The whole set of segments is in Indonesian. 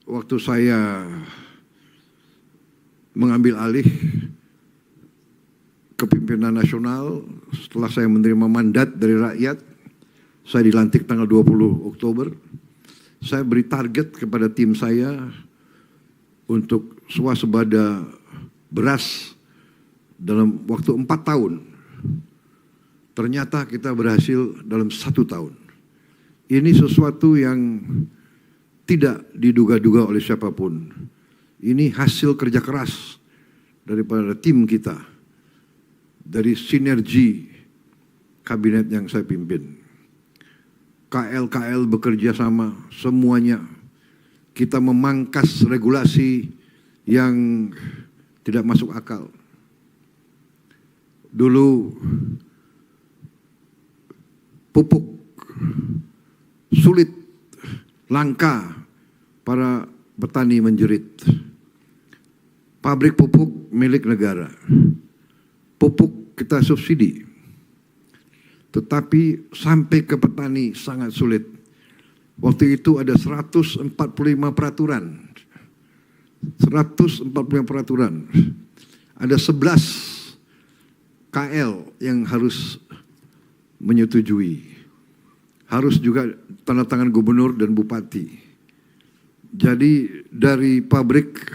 waktu saya mengambil alih kepimpinan nasional, setelah saya menerima mandat dari rakyat, saya dilantik tanggal 20 Oktober. Saya beri target kepada tim saya untuk swasembada beras dalam waktu 4 tahun. Ternyata kita berhasil dalam 1 tahun. Ini sesuatu yang tidak diduga-duga oleh siapapun. Ini hasil kerja keras daripada tim kita, dari sinergi kabinet yang saya pimpin. KL bekerja sama semuanya. Kita memangkas regulasi yang tidak masuk akal. Dulu pupuk sulit, langka, para petani menjerit. Pabrik pupuk milik negara. Pupuk kita subsidi. Tetapi sampai ke petani sangat sulit. Waktu itu ada 145 peraturan. 145 peraturan. Ada 11 KL yang harus menyetujui. Harus juga tanda tangan gubernur dan bupati. Jadi dari pabrik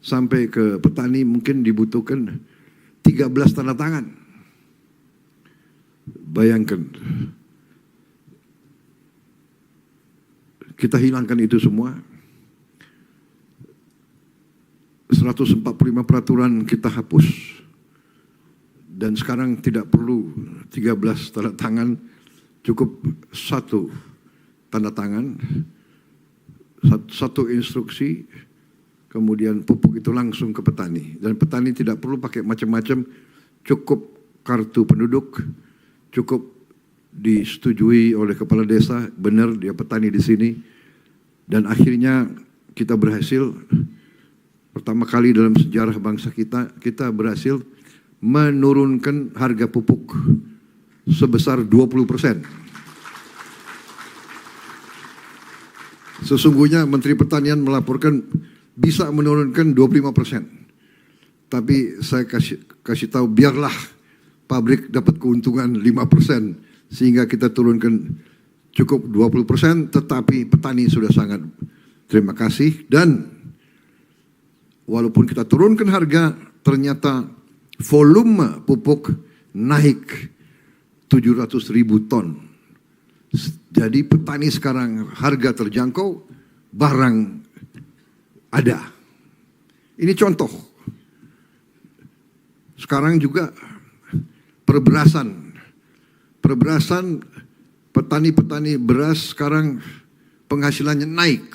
sampai ke petani mungkin dibutuhkan 13 tanda tangan. Bayangkan, kita hilangkan itu semua. 145 peraturan kita hapus. Dan sekarang tidak perlu 13 tanda tangan, cukup 1 tanda tangan, 1 instruksi, kemudian pupuk itu langsung ke petani. Dan petani tidak perlu pakai macam-macam, cukup kartu penduduk, cukup disetujui oleh kepala desa, benar dia petani di sini. Dan akhirnya kita berhasil, pertama kali dalam sejarah bangsa kita berhasil menurunkan harga pupuk sebesar 20%. Sesungguhnya Menteri Pertanian melaporkan bisa menurunkan 25%. Tapi saya kasih tahu, biarlah pabrik dapat keuntungan 5%, sehingga kita turunkan cukup 20%, tetapi petani sudah sangat terima kasih. Dan walaupun kita turunkan harga, ternyata volume pupuk naik 700.000 ton. Jadi petani sekarang harga terjangkau, barang ada. Ini contoh. Sekarang juga perberasan, petani-petani beras sekarang penghasilannya naik.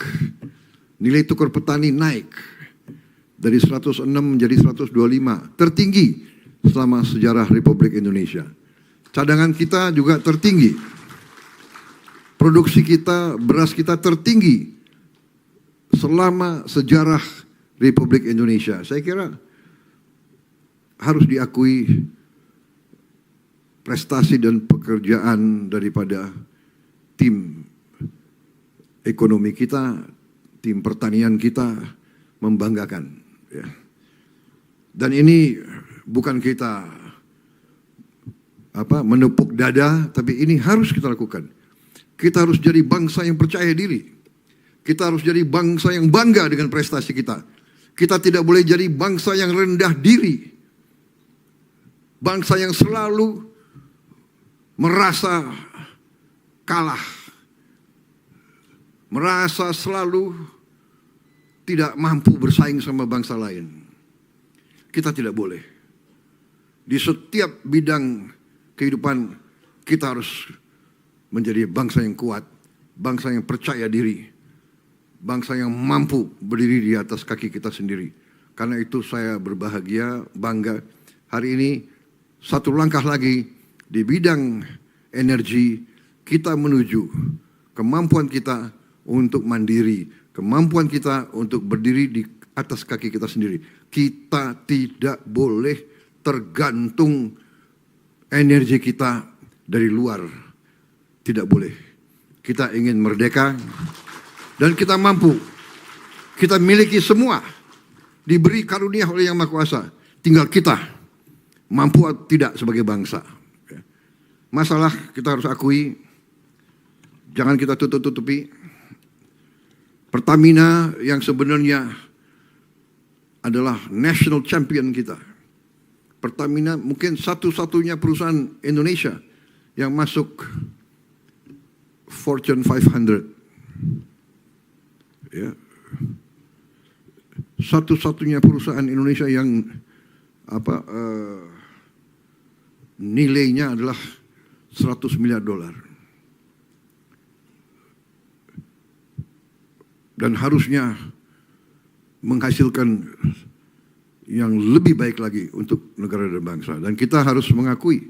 Nilai tukar petani naik dari 106 menjadi 125, tertinggi selama sejarah Republik Indonesia. Cadangan kita juga tertinggi. Produksi kita, beras kita tertinggi selama sejarah Republik Indonesia. Saya kira harus diakui prestasi dan pekerjaan daripada tim ekonomi kita, tim pertanian kita, membanggakan. Ya. Dan ini bukan kita menepuk dada, tapi ini harus kita lakukan. Kita harus jadi bangsa yang percaya diri. Kita harus jadi bangsa yang bangga dengan prestasi kita. Kita tidak boleh jadi bangsa yang rendah diri. Bangsa yang selalu merasa kalah, merasa selalu tidak mampu bersaing sama bangsa lain. Kita tidak boleh. Di setiap bidang kehidupan kita harus menjadi bangsa yang kuat, bangsa yang percaya diri, bangsa yang mampu berdiri di atas kaki kita sendiri. Karena itu saya berbahagia, bangga. Hari ini 1 langkah lagi di bidang energi, kita menuju kemampuan kita untuk mandiri, kemampuan kita untuk berdiri di atas kaki kita sendiri. Kita tidak boleh tergantung energi kita dari luar. Tidak boleh. Kita ingin merdeka dan kita mampu Kita miliki semua. Diberi karunia oleh Yang Maha Kuasa. Tinggal kita mampu atau tidak sebagai bangsa. Masalah kita harus akui, jangan kita tutup-tutupi. Pertamina yang sebenarnya adalah national champion kita. Pertamina mungkin satu-satunya perusahaan Indonesia yang masuk Fortune 500. Ya. Satu-satunya perusahaan Indonesia yang nilainya adalah 100 miliar dolar. Dan harusnya menghasilkan yang lebih baik lagi untuk negara dan bangsa. Dan kita harus mengakui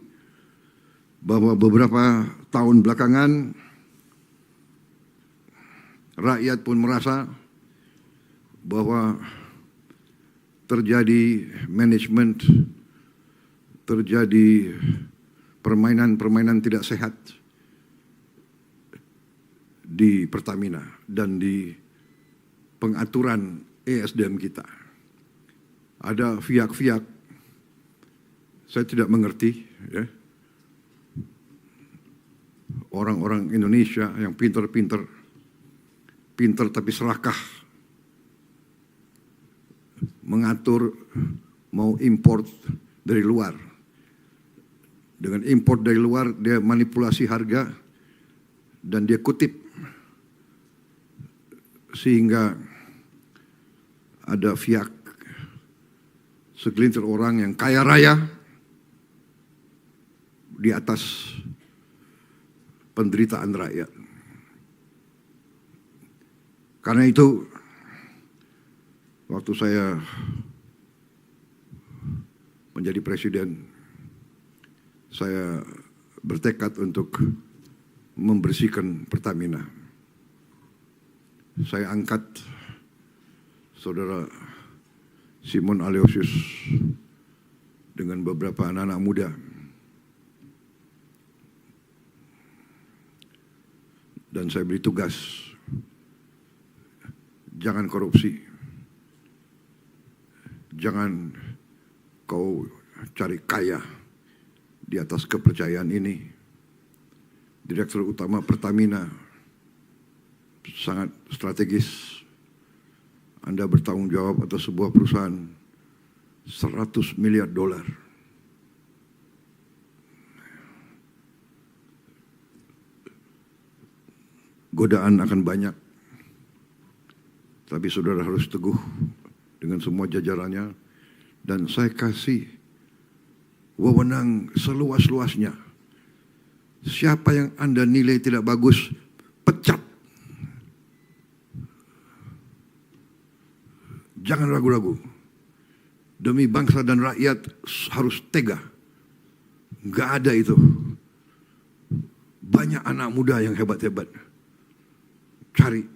bahwa beberapa tahun belakangan rakyat pun merasa bahwa terjadi manajemen, terjadi permainan-permainan tidak sehat di Pertamina dan di pengaturan ESDM kita. Ada pihak-pihak, saya tidak mengerti, ya, orang-orang Indonesia yang pintar tapi serakah, mengatur mau import dari luar. Dengan import dari luar dia manipulasi harga dan dia kutip sehingga ada pihak segelintir orang yang kaya raya di atas penderitaan rakyat. Karena itu waktu saya menjadi presiden, saya bertekad untuk membersihkan Pertamina. Saya angkat saudara Simon Aleosius dengan beberapa anak-anak muda. Dan saya beri tugas, jangan korupsi. Jangan kau cari kaya di atas kepercayaan ini. Direktur utama Pertamina sangat strategis. Anda bertanggung jawab atas sebuah perusahaan 100 miliar dolar. Godaan akan banyak. Tapi saudara harus teguh dengan semua jajarannya. Dan saya kasih wewenang seluas-luasnya. Siapa yang Anda nilai tidak bagus, pecat. Jangan ragu-ragu. Demi bangsa dan rakyat harus tega. Nggak ada itu. Banyak anak muda yang hebat-hebat. Cari.